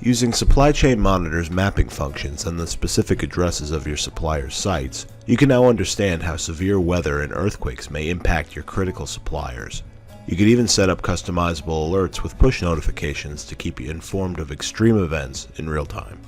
Using Supply Chain Monitor's mapping functions and the specific addresses of your suppliers' sites, you can now understand how severe weather and earthquakes may impact your critical suppliers. You can even set up customizable alerts with push notifications to keep you informed of extreme events in real time.